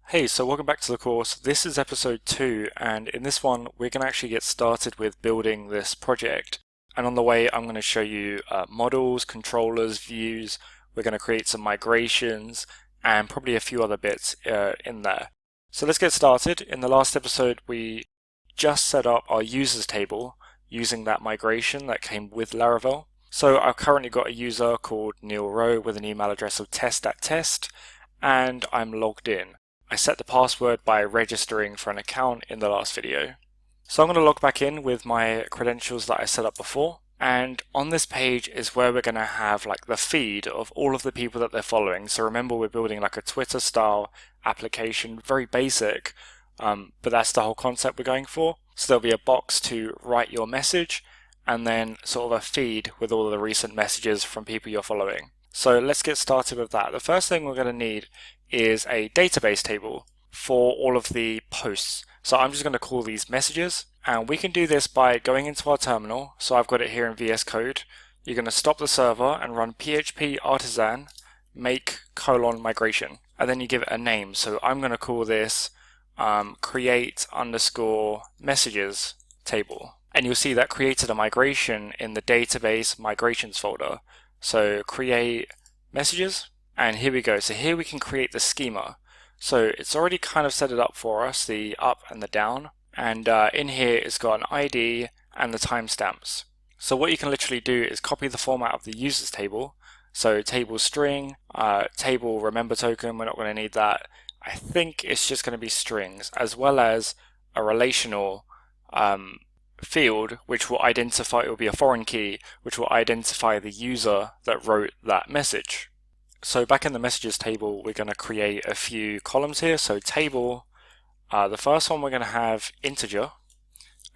Hey, so welcome back to the course. This is episode 2, and in this one we're going to actually get started with building this project. And on the way I'm going to show you models, controllers, views. We're going to create some migrations and probably a few other bits in there. So let's get started. In the last episode we just set up our users table using that migration that came with Laravel. So I've currently got a user called Neil Rowe with an email address of test@test, and I'm logged in. I set the password by registering for an account in the last video. So I'm going to log back in with my credentials that I set up before, and on this page is where we're going to have like the feed of all of the people that they're following. So remember, we're building like a Twitter style application, very basic, but that's the whole concept we're going for. So there'll be a box to write your message and then sort of a feed with all of the recent messages from people you're following. So let's get started with that. The first thing we're going to need is a database table for all of the posts. So I'm just going to call these messages, and we can do this by going into our terminal. So I've got it here in VS Code. You're going to stop the server and run PHP artisan make :migration, and then you give it a name. So I'm going to call this create_messages table, and you'll see that created a migration in the database migrations folder. So create messages, and here we go. So here we can create the schema. So it's already kind of set it up for us, the up and the down, and in here it's got an ID and the timestamps. So what you can literally do is copy the format of the users table. So table string, table remember token, we're not going to need that. I think it's just going to be strings, as well as a relational field which will identify, it will be a foreign key which will identify the user that wrote that message. So back in the messages table we're going to create a few columns here. So table, the first one we're going to have integer,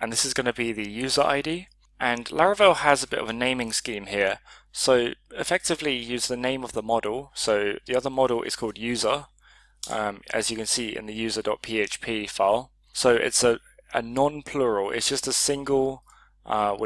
and this is going to be the user ID. And Laravel has a bit of a naming scheme here, so effectively use the name of the model. So the other model is called user, as you can see in the user.php file. So it's a non-plural, it's just a single, a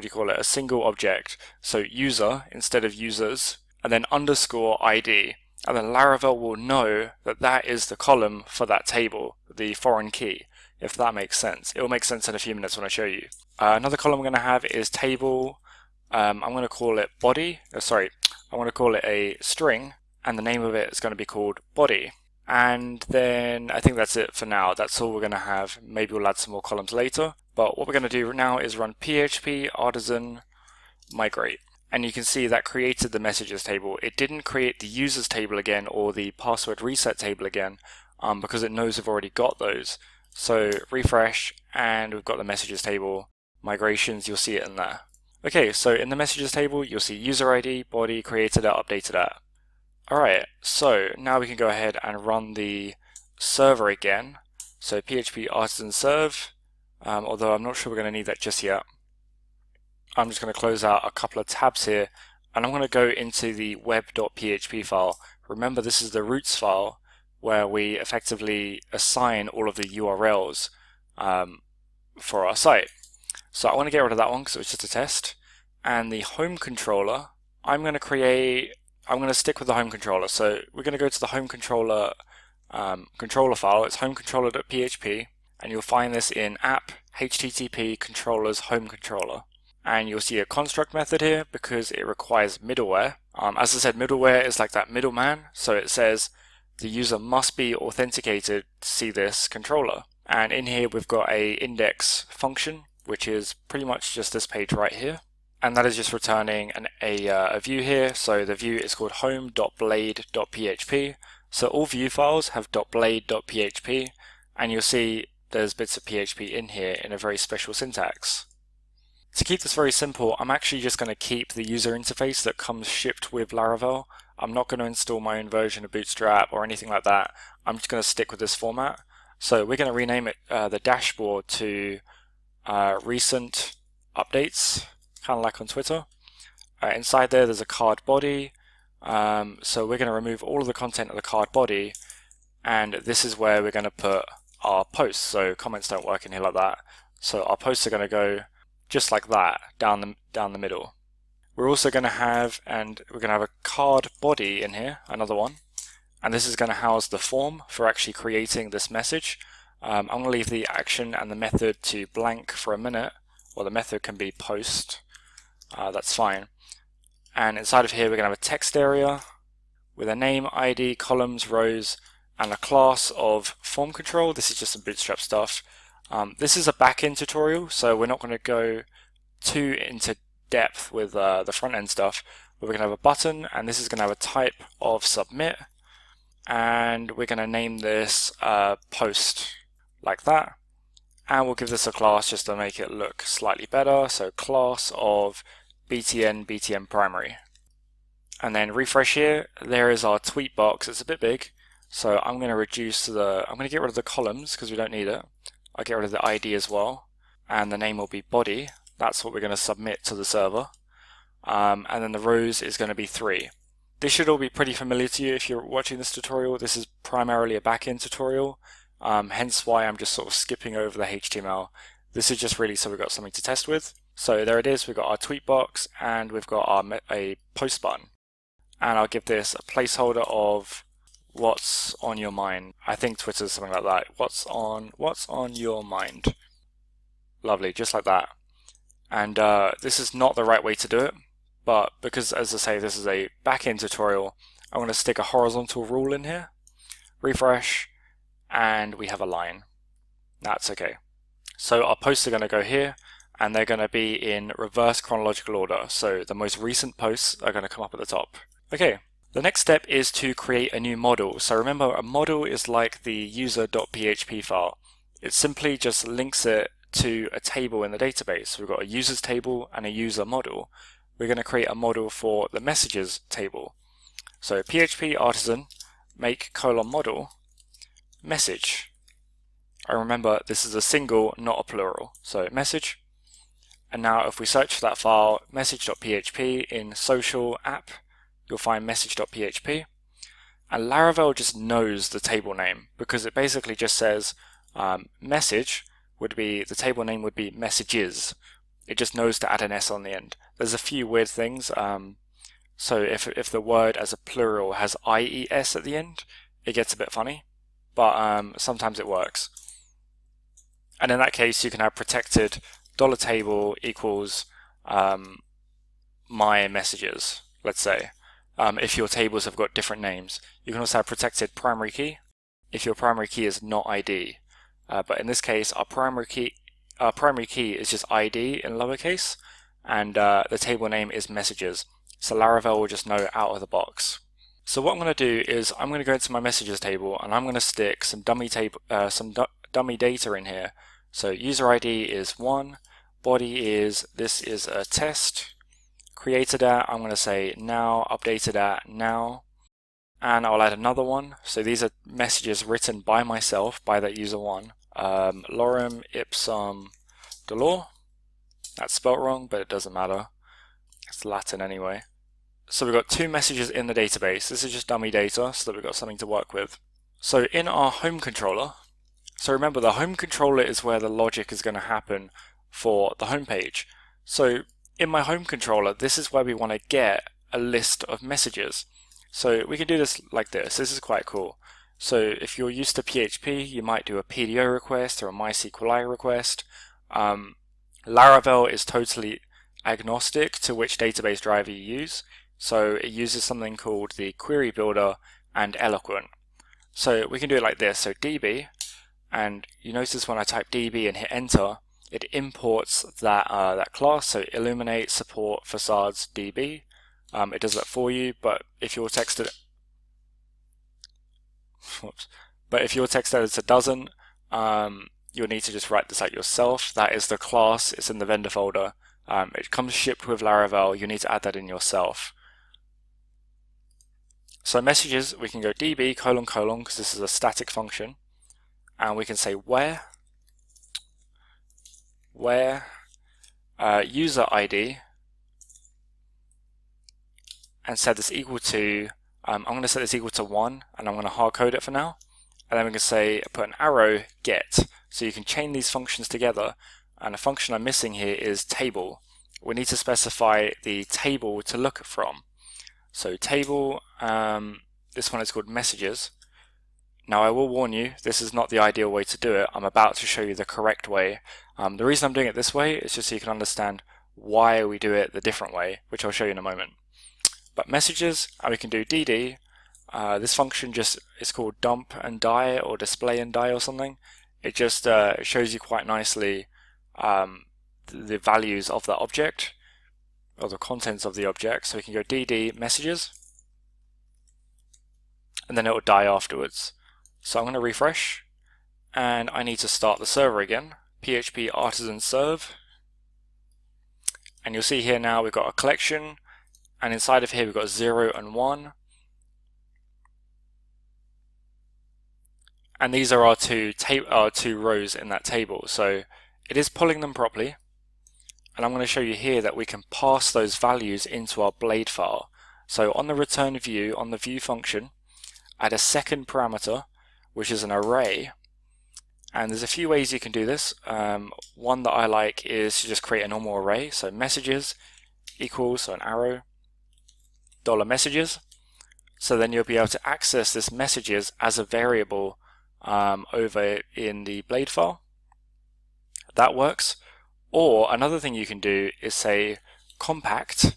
single object. So user instead of users, and then underscore ID. And then Laravel will know that that is the column for that table, the foreign key, if that makes sense. It will make sense in a few minutes when I show you. Another column we're going to have is table, I'm going to call it body, I want to call it a string, and the name of it is going to be called body. And then I think that's it for now. That's all we're going to have. Maybe we'll add some more columns later. But what we're going to do now is run PHP artisan migrate. And you can see that created the messages table. It didn't create the users table again or the password reset table again because it knows we've already got those. So refresh, and we've got the messages table. Migrations, you'll see it in there. Okay, so in the messages table, you'll see user ID, body, created at, updated at. Alright, so now we can go ahead and run the server again. So PHP artisan serve, although I'm not sure we're going to need that just yet. I'm just going to close out a couple of tabs here, and I'm going to go into the web.php file. Remember, this is the roots file where we effectively assign all of the URLs for our site. So I want to get rid of that one because it was just a test. And the home controller, I'm going to stick with the home controller. So we're going to go to the home controller controller file. It's homecontroller.php, and you'll find this in app http controllers home controller. And you'll see a construct method here because it requires middleware. As I said, middleware is like that middleman. So it says the user must be authenticated to see this controller. And in here we've got a index function, which is pretty much just this page right here. And that is just returning a view here. So the view is called home.blade.php. So all view files have .blade.php, and you'll see there's bits of PHP in here in a very special syntax. To keep this very simple, I'm actually just going to keep the user interface that comes shipped with Laravel. I'm not going to install my own version of Bootstrap or anything like that. I'm just going to stick with this format. So we're going to rename it the dashboard to recent updates, kind of like on Twitter. Inside there's a card body, so we're going to remove all of the content of the card body, and this is where we're going to put our posts. So comments don't work in here like that. So our posts are going to go just like that down the middle. We're also going to have, a card body in here, another one, and this is going to house the form for actually creating this message. I'm going to leave the action and the method to blank for a minute, or the method can be post, that's fine. And inside of here we're going to have a text area with a name, ID, columns, rows, and a class of form control. This is just some bootstrap stuff. This is a back-end tutorial, so we're not going to go too into depth with the front-end stuff, but we're going to have a button, and this is going to have a type of submit, and we're going to name this post, like that, and we'll give this a class just to make it look slightly better, so class of btn primary. And then refresh here, there is our tweet box. It's a bit big, so I'm going to get rid of the columns because we don't need it. I'll get rid of the ID as well, and the name will be body. That's what we're going to submit to the server. And then the rows is going to be 3. This should all be pretty familiar to you if you're watching this tutorial. This is primarily a back-end tutorial, hence why I'm just sort of skipping over the HTML. This is just really so we've got something to test with. So there it is, we've got our tweet box and we've got a post button. And I'll give this a placeholder of what's on your mind. I think Twitter's something like that. What's on your mind. Lovely, just like that. And this is not the right way to do it, but because, as I say, this is a back-end tutorial, I'm going to stick a horizontal rule in here, refresh, and we have a line. That's okay. So our posts are going to go here, and they're going to be in reverse chronological order, so the most recent posts are going to come up at the top. Okay, the next step is to create a new model. So remember, a model is like the user.php file. It simply just links it to a table in the database. So we've got a users table and a user model. We're going to create a model for the messages table. So PHP artisan make :model message. And remember, this is a single, not a plural. So message. And now if we search for that file, message.php in social app, you'll find message.php. And Laravel just knows the table name because it basically just says message would be, the table name would be messages. It just knows to add an S on the end. There's a few weird things. So if the word as a plural has IES at the end, it gets a bit funny, but sometimes it works. And in that case, you can have protected $table equals my messages, let's say, if your tables have got different names. You can also have protected primary key if your primary key is not ID. But in this case, our primary key is just ID in lowercase, and the table name is messages. So Laravel will just know out of the box. So what I'm going to do is I'm going to go into my messages table and I'm going to stick some dummy data in here. So user ID is 1, body is, this is a test, created at, I'm going to say now, updated at now, and I'll add another one. So these are messages written by myself, by that user 1. Lorem ipsum dolor. That's spelt wrong, but it doesn't matter. It's Latin anyway. So we've got 2 messages in the database. This is just dummy data so that we've got something to work with. So in our home controller, so remember the home controller is where the logic is going to happen for the home page. So in my home controller, this is where we want to get a list of messages. So we can do this like this. This is quite cool. So if you're used to PHP, you might do a PDO request or a MySQLi request. Laravel is totally agnostic to which database driver you use. So it uses something called the query builder and Eloquent. So we can do it like this. So DB, and you notice when I type DB and hit enter, it imports that class. So Illuminate Support Facades DB. It does that for you, but if your text editor doesn't, you'll need to just write this out yourself. That is the class. It's in the vendor folder. It comes shipped with Laravel. You need to add that in yourself. So messages, we can go DB : because this is a static function, and we can say where user ID, and set this equal to, I'm going to set this equal to 1, and I'm going to hard code it for now. And then we can say, put an arrow get. So you can chain these functions together. And a function I'm missing here is table. We need to specify the table to look from. So table, this one is called messages. Now I will warn you, this is not the ideal way to do it. I'm about to show you the correct way. The reason I'm doing it this way is just so you can understand why we do it the different way, which I'll show you in a moment. But messages, and we can do dd. This function just is called dump and die or display and die or something. It just shows you quite nicely the values of that object or the contents of the object. So we can go dd messages, and then it will die afterwards. So I'm going to refresh, and I need to start the server again. PHP artisan serve, and you'll see here now we've got a collection, and inside of here we've got 0 and 1, and these are our two rows in that table. So it is pulling them properly, and I'm going to show you here that we can pass those values into our blade file. So on the return view, on the view function, add a second parameter, which is an array, and there's a few ways you can do this. One that I like is to just create a normal array. So messages equals, so an arrow, $messages. So then you'll be able to access this messages as a variable over in the blade file. That works. Or another thing you can do is say compact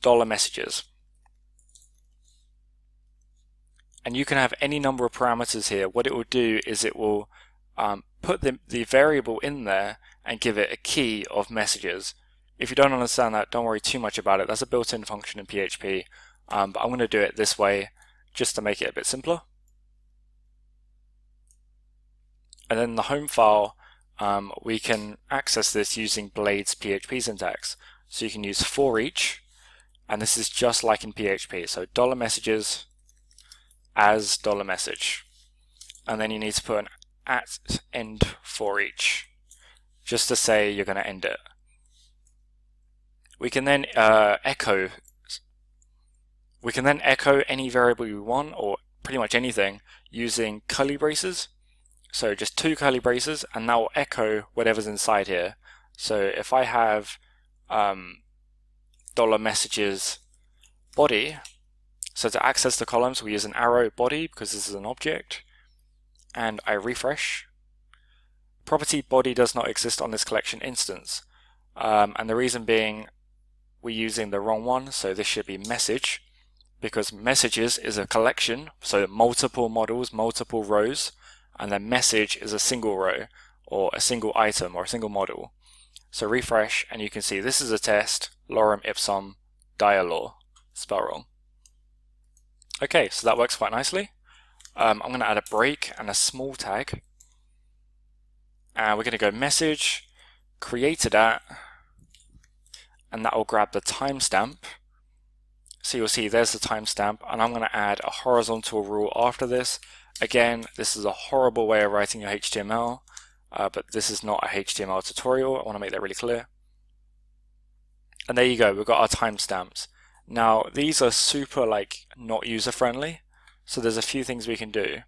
$messages. And you can have any number of parameters here. What it will do is it will put the variable in there and give it a key of messages. If you don't understand that, don't worry too much about it. That's a built-in function in PHP. But I'm going to do it this way just to make it a bit simpler. And then the home file, we can access this using Blade's PHP syntax. So you can use for each, and this is just like in PHP. So $messages as $message, and then you need to put an at end for each, just to say you're going to end it. We can then echo any variable you want, or pretty much anything, using curly braces. So just 2 curly braces, and that will echo whatever's inside here. So if I have $messages body, so to access the columns we use an arrow body because this is an object, and I refresh. Property body does not exist on this collection instance, and the reason being we're using the wrong one, so this should be message, because messages is a collection, so multiple models, multiple rows, and then message is a single row or a single item or a single model. So refresh, and you can see this is a test, lorem ipsum dialor, spell wrong. Okay, so that works quite nicely. I'm going to add a break and a small tag, and we're going to go message created at, and that will grab the timestamp. So you'll see there's the timestamp, and I'm going to add a horizontal rule after this. Again, this is a horrible way of writing your HTML, but this is not a HTML tutorial. I want to make that really clear. And there you go, we've got our timestamps. Now these are super not user friendly, so there's a few things we can do.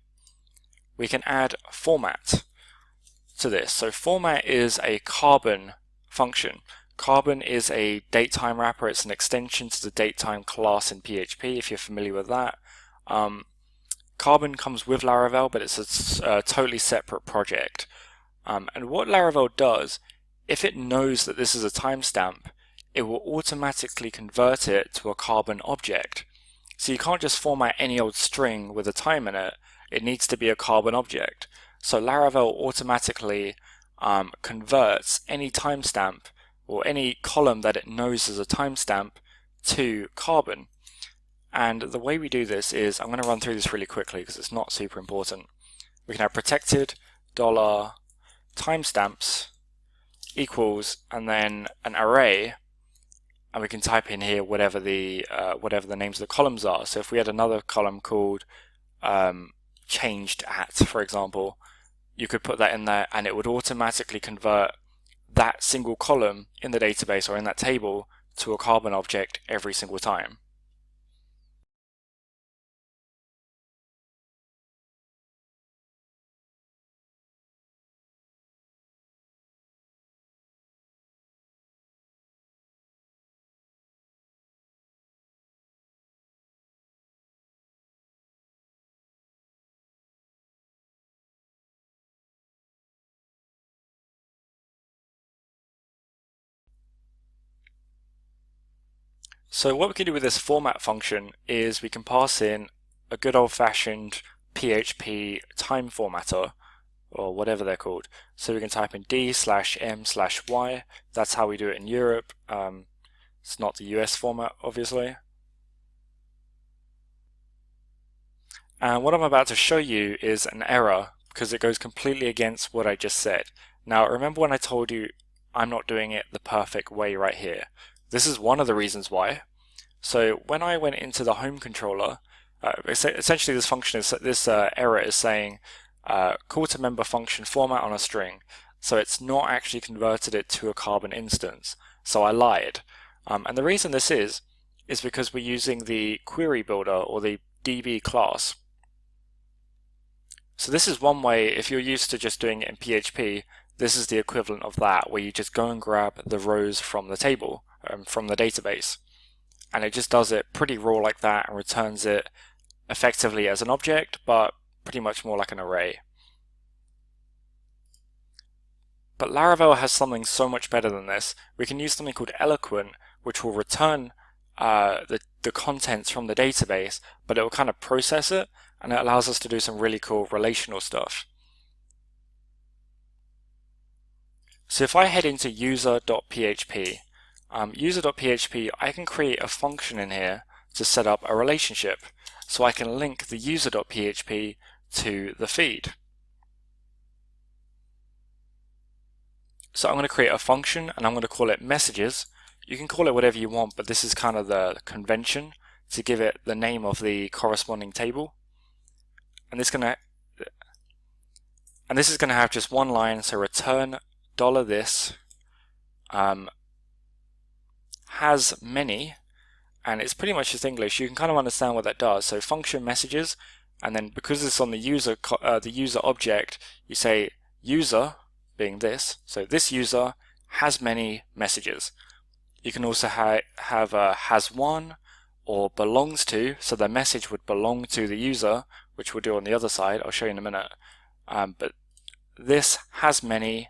We can add format to this. So format is a Carbon function. Carbon is a datetime wrapper. It's an extension to the datetime class in PHP, if you're familiar with that. Carbon comes with Laravel, but it's a totally separate project. And what Laravel does, if it knows that this is a timestamp, it will automatically convert it to a Carbon object. So you can't just format any old string with a time in it. It needs to be a Carbon object. So Laravel automatically converts any timestamp or any column that it knows is a timestamp to Carbon. And the way we do this is, I'm going to run through this really quickly because it's not super important. We can have protected $timestamps equals, and then an array, and we can type in here whatever the names of the columns are. So if we had another column called changed at, for example, you could put that in there, and it would automatically convert that single column in the database or in that table to a Carbon object every single time. So what we can do with this format function is we can pass in a good old-fashioned PHP time formatter, or whatever they're called. So we can type in d/m/y. That's how we do it in Europe. It's not the US format, obviously. And what I'm about to show you is an error because it goes completely against what I just said. Now, remember when I told you I'm not doing it the perfect way right here? This is one of the reasons why. So when I went into the home controller, essentially this function is this error is saying call to member function format on a string. So it's not actually converted it to a Carbon instance. So I lied. And the reason this is because we're using the query builder or the DB class. So this is one way, if you're used to just doing it in PHP, this is the equivalent of that, where you just go and grab the rows from the table, from the database. And it just does it pretty raw like that and returns it effectively as an object, but pretty much more like an array. But Laravel has something so much better than this. We can use something called Eloquent, which will return the contents from the database, but it will kind of process it, and it allows us to do some really cool relational stuff. So if I head into user.php, user.php, I can create a function in here to set up a relationship. So I can link the user.php to the feed. So I'm going to create a function and I'm going to call it messages. You can call it whatever you want, but this is kind of the convention to give it the name of the corresponding table. And this is going to have just one line, so return $this has many, and it's pretty much just English. You can kind of understand what that does. So function messages, and then because it's on the user object, you say user being this. So this user has many messages. You can also have has one or belongs to, so the message would belong to the user, which we'll do on the other side. I'll show you in a minute. But this has many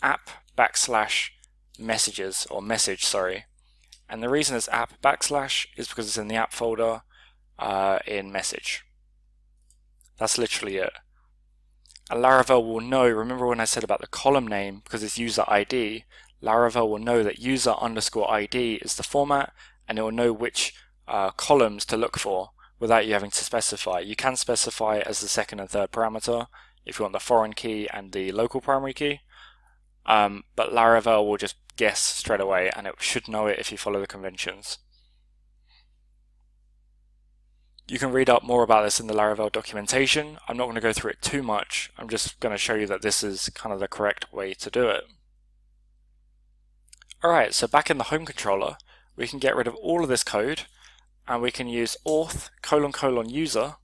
app / messages, or message, sorry. And the reason it's app / is because it's in the app folder in message. That's literally it. And Laravel will know, remember when I said about the column name, because it's user ID, Laravel will know that user_ID is the format, and it will know which columns to look for without you having to specify. You can specify as the second and third parameter if you want the foreign key and the local primary key, but Laravel will just guess straight away, and it should know it if you follow the conventions. You can read up more about this in the Laravel documentation. I'm not going to go through it too much. I'm just going to show you that this is kind of the correct way to do it. Alright, so back in the home controller, we can get rid of all of this code, and we can use auth : user,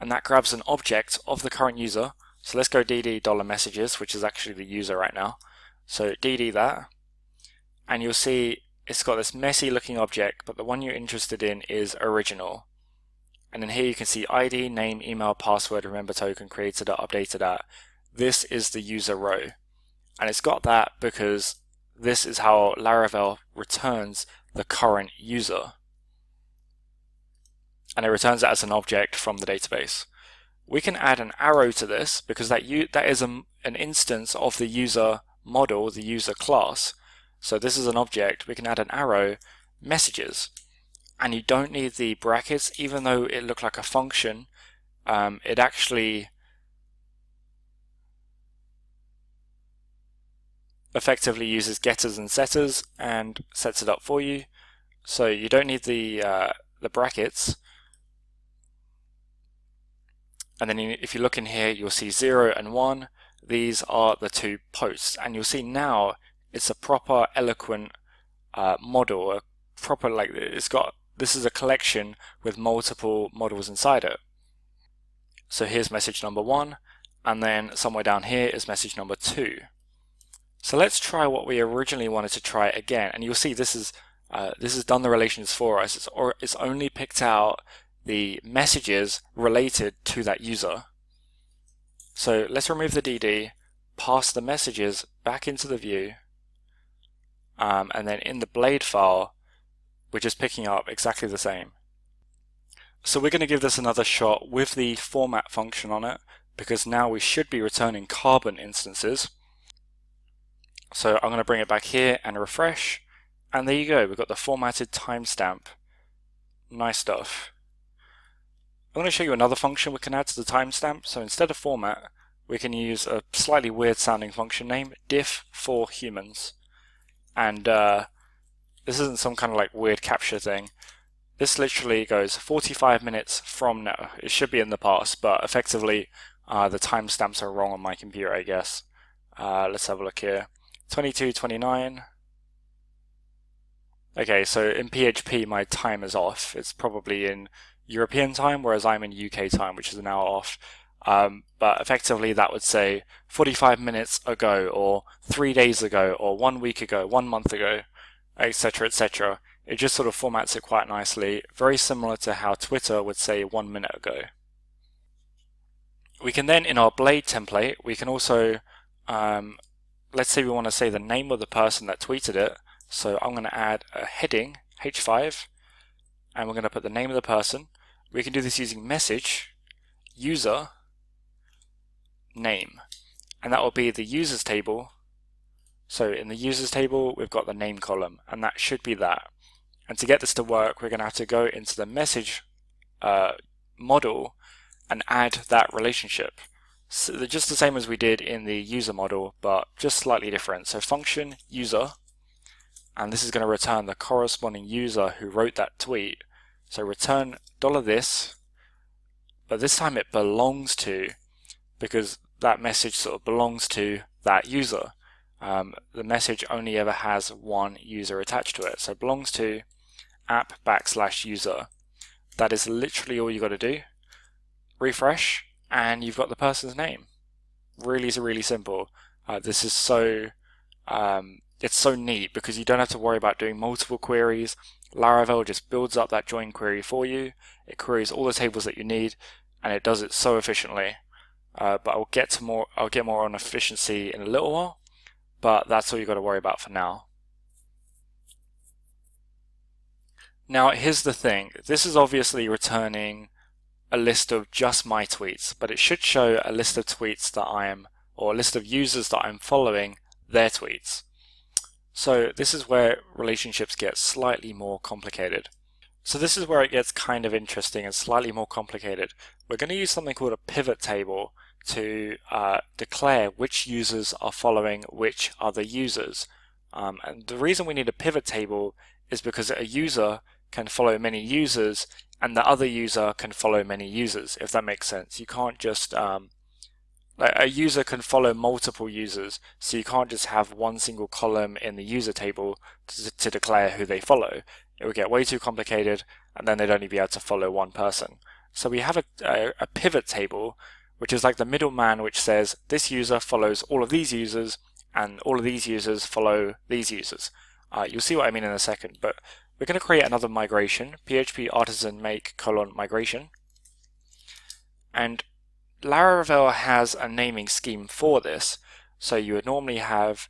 and that grabs an object of the current user. So let's go dd $messages, which is actually the user right now. So dd that, and you'll see it's got this messy looking object, but the one you're interested in is original. And then here you can see ID, name, email, password, remember token, created at, updated at. This is the user row. And it's got that because this is how Laravel returns the current user. And it returns it as an object from the database. We can add an arrow to this because that is an instance of the user model, the user class. So this is an object. We can add an arrow, messages. And you don't need the brackets, even though it looked like a function. It actually effectively uses getters and setters and sets it up for you. So you don't need the brackets. And then if you look in here, you'll see 0 and 1. These are the two posts, and you'll see now it's a proper Eloquent model, a proper, like, this is a collection with multiple models inside it. So here's message number 1, and then somewhere down here is message number 2. So let's try what we originally wanted to try again, and you'll see this has done the relations for us. It's only picked out the messages related to that user. So let's remove the DD, pass the messages back into the view, and then in the blade file, we're just picking up exactly the same. So we're going to give this another shot with the format function on it, because now we should be returning carbon instances. So I'm going to bring it back here and refresh, and there you go, we've got the formatted timestamp. Nice stuff. I'm going to show you another function we can add to the timestamp. So instead of format, we can use a slightly weird sounding function name, diff for humans. And this isn't some kind of like weird capture thing. This literally goes 45 minutes from now. It should be in the past, but effectively the timestamps are wrong on my computer, I guess. Let's have a look here. 22:29. Okay, so in PHP my time is off. It's probably in European time, whereas I'm in UK time, which is an hour off. But effectively that would say 45 minutes ago, or 3 days ago, or 1 week ago, 1 month ago, etc., etc. It just sort of formats it quite nicely, very similar to how Twitter would say 1 minute ago. We can then, in our Blade template, we can also, let's say we want to say the name of the person that tweeted it. So I'm going to add a heading, H5, and we're going to put the name of the person. We can do this using message, user, name, and that will be the users table. So in the users table, we've got the name column, and that should be that. And to get this to work, we're going to have to go into the message model and add that relationship. So just the same as we did in the user model, but just slightly different. So function user, and this is going to return the corresponding user who wrote that tweet. So return $this, but this time it belongs to, because that message sort of belongs to that user. The message only ever has one user attached to it. So belongs to app/user. That is literally all you got to do. Refresh, and you've got the person's name. Really simple. This is so it's so neat because you don't have to worry about doing multiple queries. Laravel just builds up that join query for you. It queries all the tables that you need, and it does it so efficiently. But I'll get more on efficiency in a little while. But that's all you've got to worry about for now. Now here's the thing, this is obviously returning a list of just my tweets, but it should show a list of tweets that or a list of users that I'm following their tweets. So this is where relationships get slightly more complicated. So this is where it gets kind of interesting and slightly more complicated. We're going to use something called a pivot table to declare which users are following which other users. And the reason we need a pivot table is because a user can follow many users and the other user can follow many users, if that makes sense. You can't just, a user can follow multiple users, so you can't just have one single column in the user table to declare who they follow. It would get way too complicated, and then they'd only be able to follow one person. So we have a pivot table, which is like the middleman, which says this user follows all of these users, and all of these users follow these users. You'll see what I mean in a second, but we're going to create another migration, PHP artisan make :migration, and Laravel has a naming scheme for this. So you would normally have,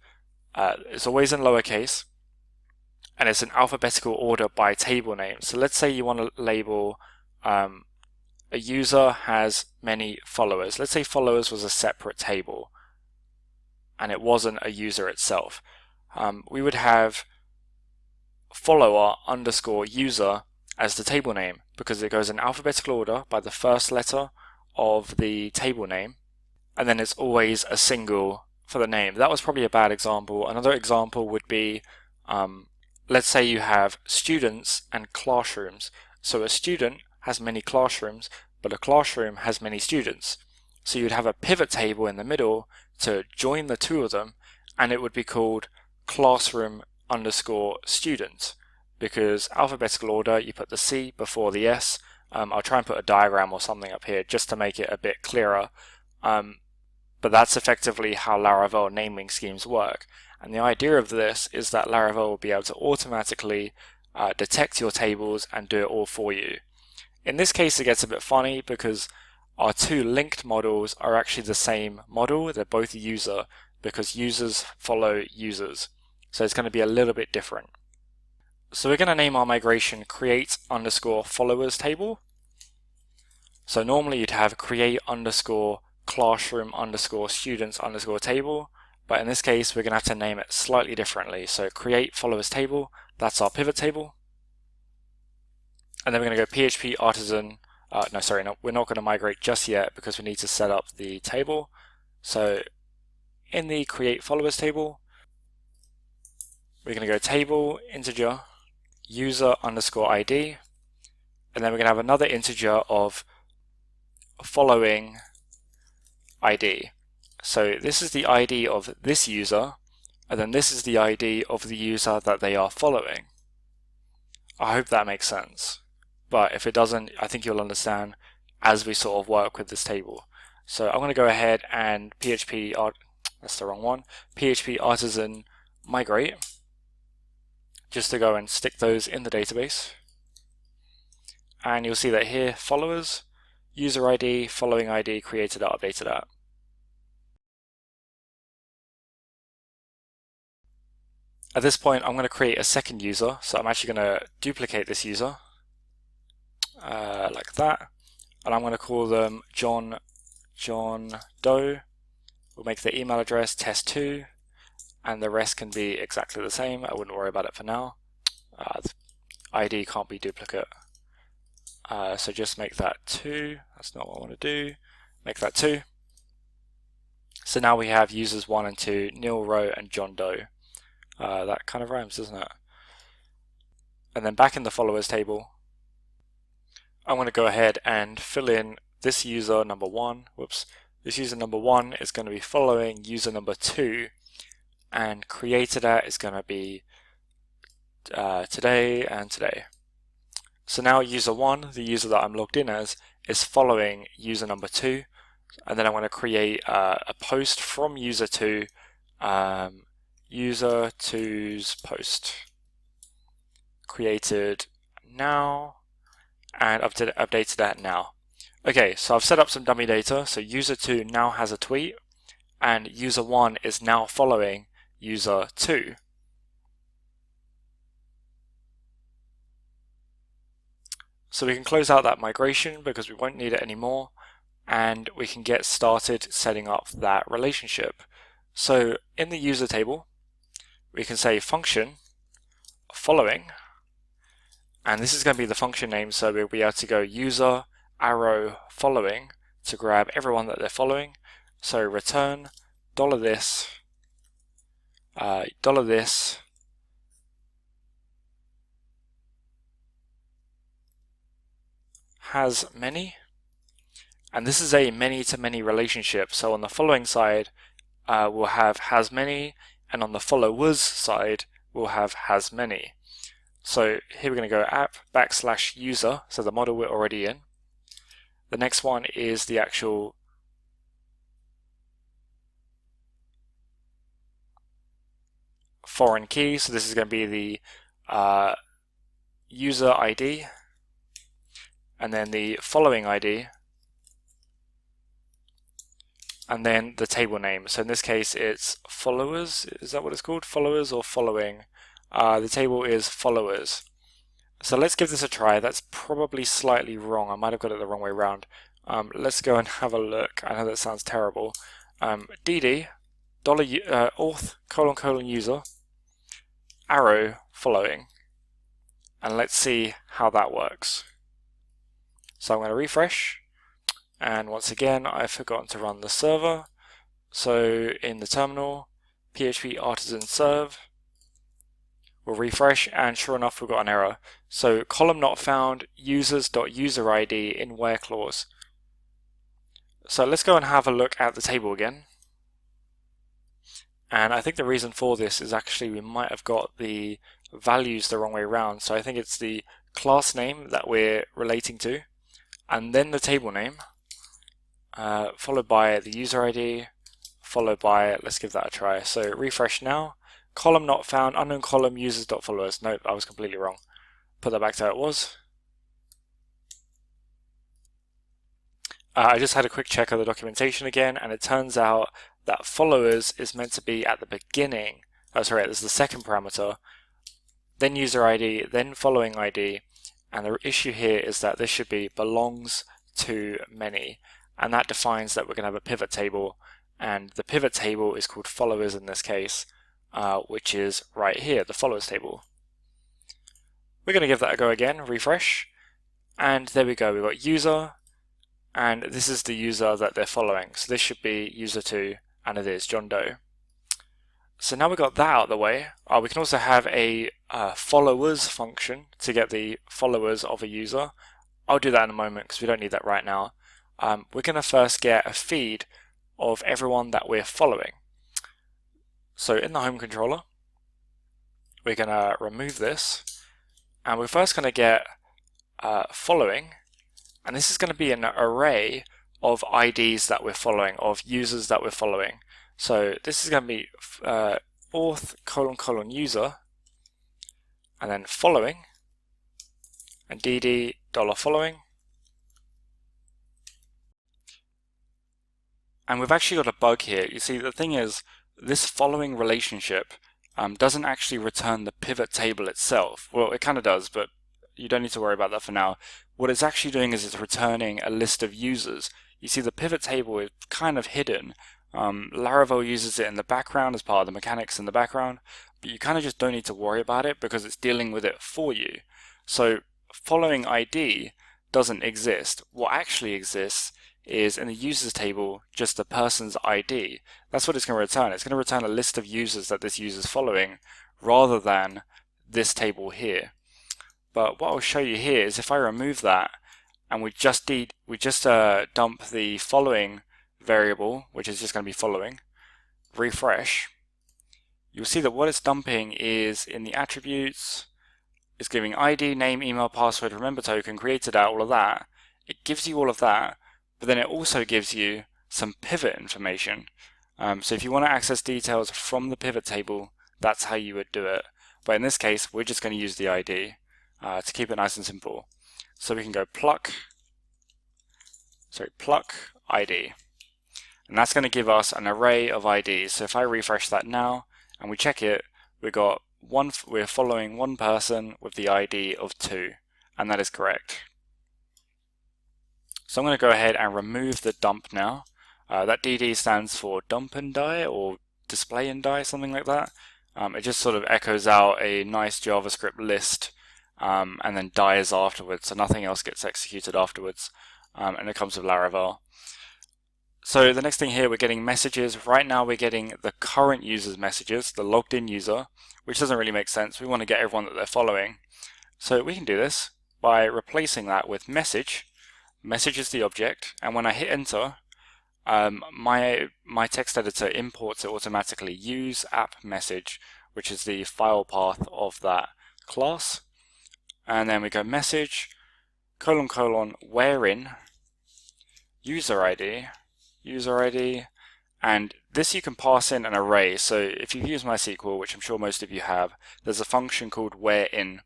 it's always in lowercase, and it's in alphabetical order by table name. So let's say you want to label a user has many followers. Let's say followers was a separate table and it wasn't a user itself. We would have follower _ user as the table name because it goes in alphabetical order by the first letter of the table name, and then it's always a single for the name. That was probably a bad example. Another example would be, let's say you have students and classrooms. So a student has many classrooms, but a classroom has many students. So you'd have a pivot table in the middle to join the two of them, and it would be called classroom _ student, because alphabetical order, you put the C before the S. I'll try and put a diagram or something up here just to make it a bit clearer. But that's effectively how Laravel naming schemes work. And the idea of this is that Laravel will be able to automatically detect your tables and do it all for you. In this case, it gets a bit funny because our two linked models are actually the same model. They're both user because users follow users. So it's going to be a little bit different. So we're going to name our migration create underscore followers table. So normally you'd have create underscore classroom underscore students underscore table, but in this case we're going to have to name it slightly differently. So create followers table, that's our pivot table. And then we're going to go PHP artisan, we're not going to migrate just yet because we need to set up the table. So in the create followers table, we're going to go table integer user underscore ID, and then we're going to have another integer of following ID. So this is the ID of this user, and then this is the ID of the user that they are following. I hope that makes sense, but if it doesn't, I think you'll understand as we sort of work with this table. So I'm going to go ahead and PHP artisan migrate, just to go and stick those in the database. And you'll see that here, followers, user ID, following ID, created at, updated at. At this point, I'm going to create a second user, so I'm actually going to duplicate this user, like that, and I'm going to call them John Doe. We'll make the email address test2, and the rest can be exactly the same. I wouldn't worry about it for now. ID can't be duplicate. So just make that 2. That's not what I want to do. Make that 2. So now we have users 1 and 2, Neil Rowe and John Doe. That kind of rhymes, doesn't it? And then back in the followers table, I'm going to go ahead and fill in this user number 1. This user number 1 is going to be following user number 2, and created at is going to be today and today. So now user 1, the user that I'm logged in as, is following user number 2, and then I'm going to create a post from user 2, user 2's post, created now, and updated at now. Okay, so I've set up some dummy data, so user 2 now has a tweet, and user 1 is now following user 2. So we can close out that migration because we won't need it anymore, and we can get started setting up that relationship. So in the user table, we can say function following, and this is going to be the function name, so we'll be able to go user arrow following to grab everyone that they're following. So return $this has many, and this is a many-to-many relationship. So on the following side, we'll have has many, and on the followers side, we'll have has many. So here we're going to go app /user, so the model we're already in. The next one is the actual foreign key, so this is going to be the user ID, and then the following ID, and then the table name. So in this case it's followers, is that what it's called? Followers or following? The table is followers. So let's give this a try. That's probably slightly wrong. I might have got it the wrong way around. Let's go and have a look. I know that sounds terrible. dd $auth : user arrow following, and let's see how that works. So I'm going to refresh, and once again I've forgotten to run the server. So in the terminal, PHP artisan serve, we'll refresh, and sure enough we've got an error. So column not found, users.userid in where clause. So let's go and have a look at the table again. And I think the reason for this is actually we might have got the values the wrong way around. So I think it's the class name that we're relating to, and then the table name, followed by the user ID, followed by, let's give that a try. So refresh now, column not found, unknown column, users.followers. Nope, I was completely wrong. Put that back to how it was. I just had a quick check of the documentation again, and it turns out that followers is meant to be at the beginning. Oh, sorry, this is the second parameter then user ID, then following ID, and the issue here is that this should be belongs to many, and that defines that we're going to have a pivot table, and the pivot table is called followers in this case, which is right here, the followers table. We're going to give that a go again, refresh, and there we go, we've got user, and this is the user that they're following, so this should be user2, and it is John Doe. So now we've got that out of the way, we can also have a followers function to get the followers of a user. I'll do that in a moment because we don't need that right now. We're going to first get a feed of everyone that we're following. So in the home controller, we're going to remove this, and we're first going to get following, and this is going to be an array of IDs that we're following, of users that we're following. So this is going to be auth : user, and then following, and dd $following. And we've actually got a bug here. You see, the thing is, this following relationship doesn't actually return the pivot table itself. Well, it kind of does, but you don't need to worry about that for now. What it's actually doing is it's returning a list of users. You see, the pivot table is kind of hidden. Laravel uses it in the background as part of the mechanics in the background, but you kind of just don't need to worry about it because it's dealing with it for you. So following ID doesn't exist. What actually exists is in the users table just the person's ID. That's what it's going to return. It's going to return a list of users that this user is following rather than this table here. But what I'll show you here is if I remove that and we just dump the following variable, which is just going to be following, refresh, you'll see that what it's dumping is in the attributes, it's giving ID, name, email, password, remember token, created out, all of that. It gives you all of that, but then it also gives you some pivot information. So if you want to access details from the pivot table, that's how you would do it. But in this case, we're just going to use the ID to keep it nice and simple. So we can go pluck ID. And that's going to give us an array of IDs. So if I refresh that now and we check it, we're following one person with the ID of 2, and that is correct. So I'm going to go ahead and remove the dump now. That DD stands for dump and die or display and die, something like that. It just sort of echoes out a nice JavaScript list and then dies afterwards, so nothing else gets executed afterwards, and it comes with Laravel. So the next thing here, we're getting messages. Right now we're getting the current user's messages, the logged in user, which doesn't really make sense. We want to get everyone that they're following. So we can do this by replacing that with message. Message is the object, and when I hit enter, my text editor imports it automatically. Use app message, which is the file path of that class. And then we go message, : wherein user ID, and this you can pass in an array. So if you've used MySQL, which I'm sure most of you have, there's a function called wherein,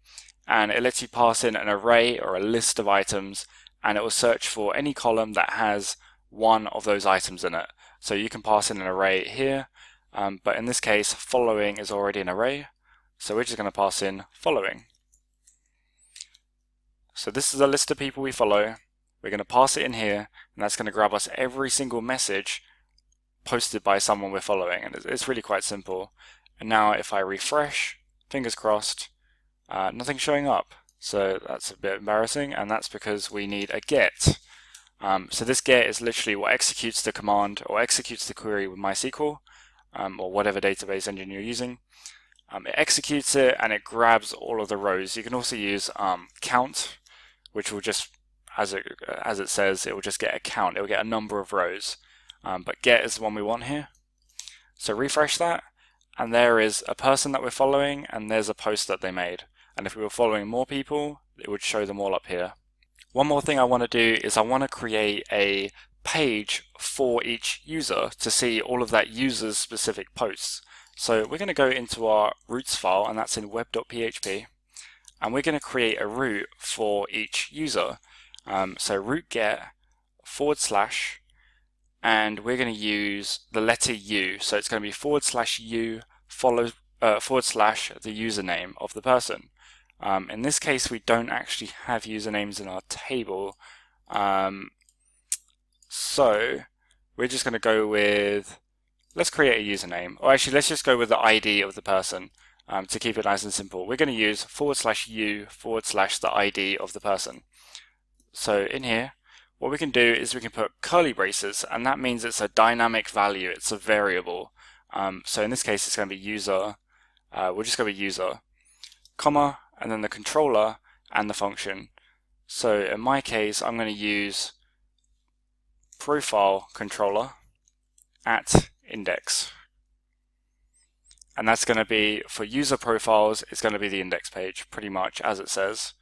and it lets you pass in an array or a list of items, and it will search for any column that has one of those items in it. So you can pass in an array here, but in this case, following is already an array, so we're just going to pass in following. So this is a list of people we follow. We're going to pass it in here, and that's going to grab us every single message posted by someone we're following, and it's really quite simple. And now if I refresh, fingers crossed, nothing's showing up. So that's a bit embarrassing, and that's because we need a get. So this get is literally what executes the command or executes the query with MySQL or whatever database engine you're using. It executes it and it grabs all of the rows. You can also use count, which will just, as it says, it will just get a count. It will get a number of rows. But get is the one we want here. So refresh that, and there is a person that we're following, and there's a post that they made. And if we were following more people, it would show them all up here. One more thing I want to do is I want to create a page for each user to see all of that user's specific posts. So we're going to go into our roots file, and that's in web.php, and we're going to create a root for each user. So root get /, and we're going to use the letter U. So it's going to be /u followed forward slash the username of the person. In this case, we don't actually have usernames in our table, so we're just going to go with, let's create a username, or actually let's just go with the ID of the person to keep it nice and simple. We're going to use /u/ the ID of the person. So in here, what we can do is we can put curly braces, and that means it's a dynamic value, it's a variable. So in this case, it's going to be user. We're just going to be user, comma, and then the controller and the function. So in my case, I'm going to use profile controller at index. And that's going to be, for user profiles, it's going to be the index page, pretty much as it says.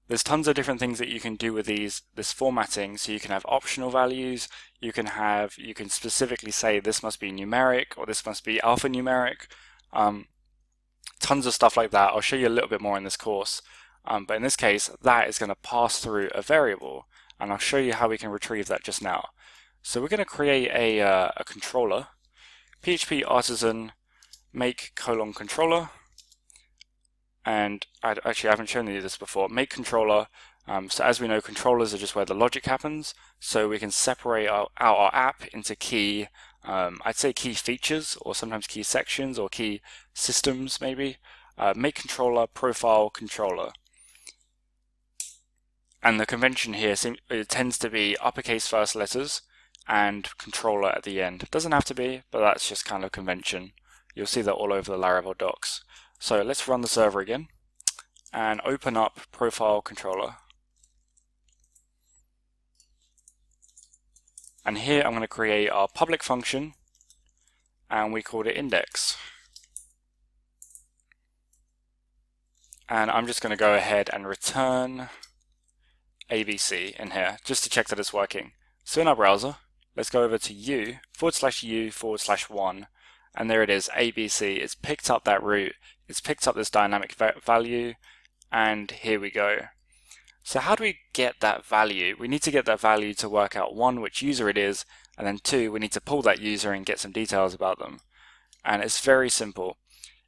There's tons of different things that you can do with this formatting. So you can have optional values, you can specifically say this must be numeric or this must be alphanumeric. Tons of stuff like that. I'll show you a little bit more in this course. But in this case, that is going to pass through a variable, and I'll show you how we can retrieve that just now. So we're going to create a controller, PHP artisan make controller. And I haven't shown you this before. Make controller. So as we know, controllers are just where the logic happens. So we can separate out our app into key, I'd say key features, or sometimes key sections, or key systems maybe. Make controller, profile controller. And the convention here, it tends to be uppercase first letters and controller at the end. It doesn't have to be, but that's just kind of convention. You'll see that all over the Laravel docs. So let's run the server again and open up profile controller. And here I'm going to create our public function, and we called it index. And I'm just going to go ahead and return ABC in here just to check that it's working. So in our browser, let's go over to /u/1, and there it is, ABC. It's picked up that root. It's picked up this dynamic value, and here we go. So how do we get that value? We need to get that value to work out, one, which user it is, and then two, we need to pull that user and get some details about them. And it's very simple.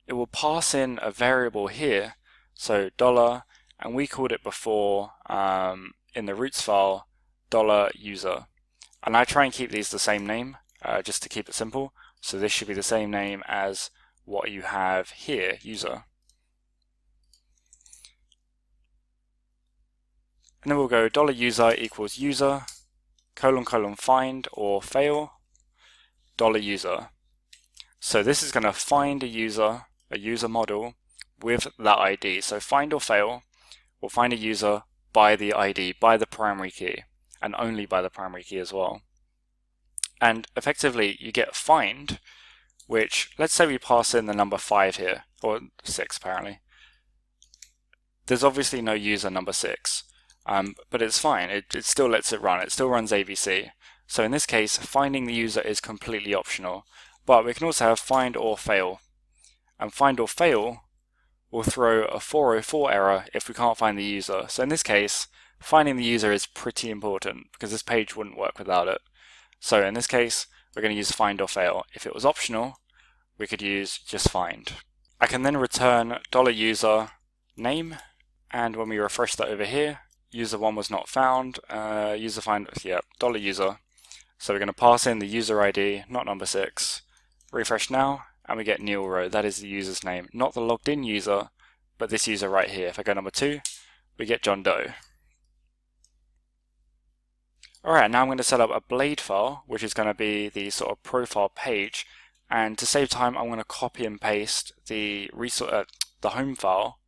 It will pass in a variable here, so $, and we called it before in the roots file, $user. And I try and keep these the same name, just to keep it simple. So this should be the same name as what you have here, user. And then we'll go $user equals user, : find or fail, $user. So this is going to find a user model with that ID. So find or fail will find a user by the ID, by the primary key, and only by the primary key as well. And effectively you get find, which, let's say we pass in the number 5 here, or 6 apparently. There's obviously no user number 6, but it's fine, it still lets it run, it still runs ABC. So in this case, finding the user is completely optional, but we can also have find or fail. And find or fail will throw a 404 error if we can't find the user. So in this case, finding the user is pretty important because this page wouldn't work without it. So in this case, we're going to use find or fail. If it was optional, we could use just find. I can then return $user name, and when we refresh that over here, user1 was not found, user find, yeah, $user. So we're going to pass in the user ID, not number 6, refresh now, and we get Neil Rowe. That is the user's name, not the logged in user, but this user right here. If I go number 2, we get John Doe. Alright, now I'm going to set up a blade file, which is going to be the sort of profile page, and to save time I'm going to copy and paste the home file,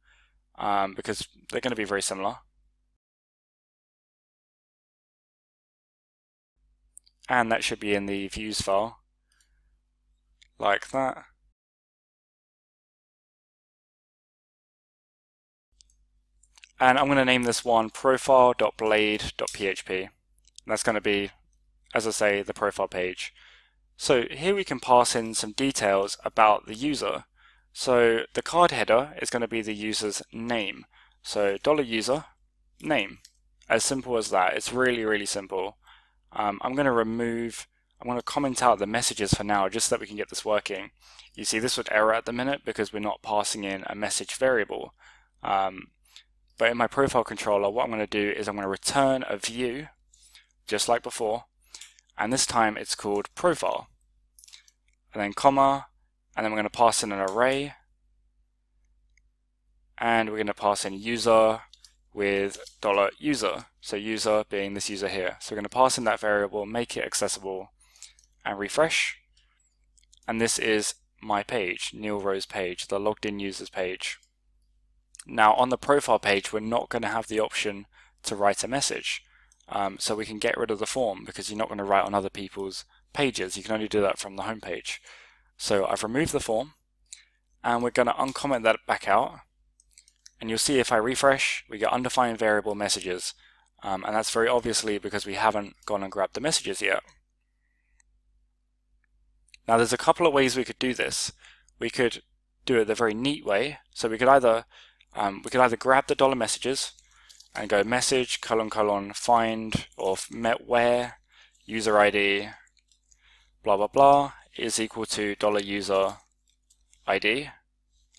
because they're going to be very similar. And that should be in the views file, like that. And I'm going to name this one profile.blade.php. And that's going to be, as I say, the profile page. So here we can pass in some details about the user. So the card header is going to be the user's name. So $user name. As simple as that. It's really, really simple. I'm going to remove I'm going to comment out the messages for now just so that we can get this working. You see this would error at the minute because we're not passing in a message variable. But in my profile controller, what I'm going to do is I'm going to return a view, just like before, and this time it's called profile. And then comma, and then we're going to pass in an array, and we're going to pass in user with $user, so user being this user here. So we're going to pass in that variable, make it accessible, and refresh. And this is my page, Neil Rose page, the logged in users page. Now on the profile page, we're not going to have the option to write a message. So we can get rid of the form because you're not going to write on other people's pages. You can only do that from the home page. So I've removed the form, and we're going to uncomment that back out. And you'll see if I refresh, we get undefined variable messages. And that's very obviously because we haven't gone and grabbed the messages yet. Now there's a couple of ways we could do this. We could do it the very neat way. So we could either grab the $messages and go message : find or met where user ID blah blah blah is equal to $user ID,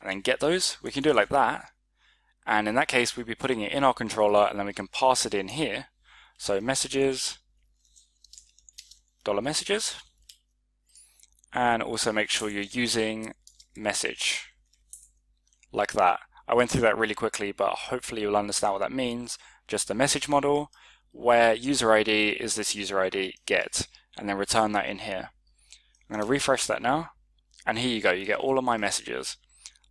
and then get those. We can do it like that. And in that case, we'd be putting it in our controller, and then we can pass it in here. So messages, $messages, and also make sure you're using message, like that. I went through that really quickly, but hopefully you'll understand what that means. Just the message model, where user ID is this user ID get, and then return that in here. I'm going to refresh that now, and here you go, you get all of my messages.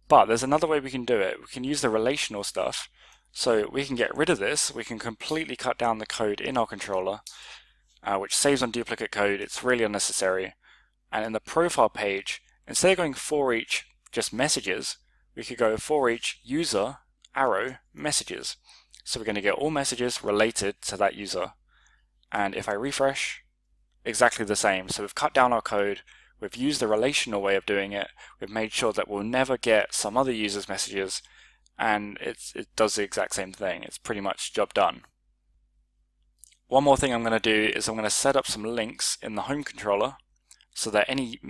But there's another way we can do it. We can use the relational stuff. So we can get rid of this. We can completely cut down the code in our controller, which saves on duplicate code. It's really unnecessary. And in the profile page, instead of going for each just messages, we could go for each user arrow messages. So we're going to get all messages related to that user. And if I refresh, exactly the same. So we've cut down our code. We've used the relational way of doing it. We've made sure that we'll never get some other user's messages, and it does the exact same thing. It's pretty much job done. One more thing I'm going to do is I'm going to set up some links in the home controller so that any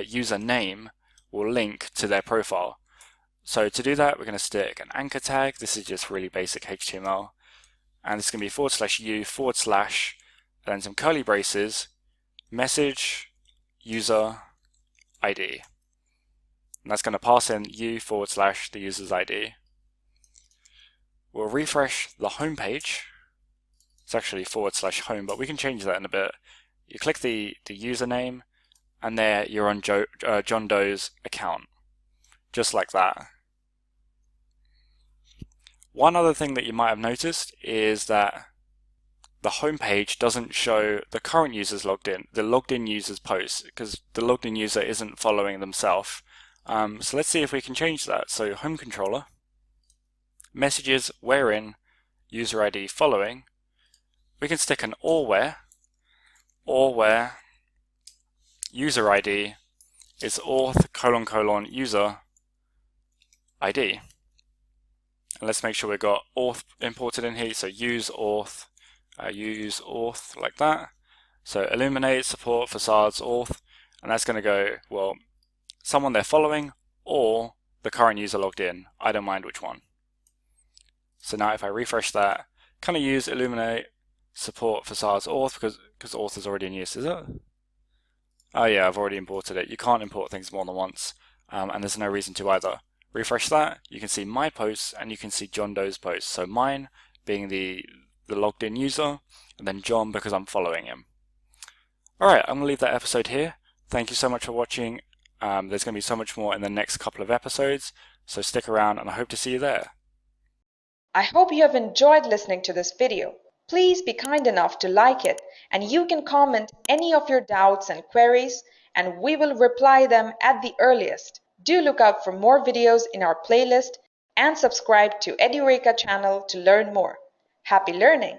user name will link to their profile. So to do that, we're going to stick an anchor tag. This is just really basic HTML. And this is going to be /u/ then some curly braces, message user ID. And that's going to pass in u / the user's ID. We'll refresh the home page. It's actually /home, but we can change that in a bit. You click the username, and there you're on John Doe's account. Just like that. One other thing that you might have noticed is that the home page doesn't show the current users logged in, the logged in users post, because the logged in user isn't following themselves. So let's see if we can change that. So home controller, messages wherein user ID following, we can stick an or where user ID is auth : user ID. And let's make sure we've got auth imported in here, so use auth like that. So illuminate, support, facades, auth, and that's going to go, well, someone they're following or the current user logged in. I don't mind which one. So now if I refresh that, can I use illuminate, support, facades, auth, because auth is already in use, is it? Oh yeah, I've already imported it. You can't import things more than once, and there's no reason to either. Refresh that, you can see my posts and you can see John Doe's posts. So mine being the logged in user, and then John because I'm following him. Alright, I'm going to leave that episode here. Thank you so much for watching. There's going to be so much more in the next couple of episodes, so stick around and I hope to see you there. I hope you have enjoyed listening to this video. Please be kind enough to like it, and you can comment any of your doubts and queries, and we will reply them at the earliest. Do look out for more videos in our playlist and subscribe to Edureka channel to learn more. Happy learning!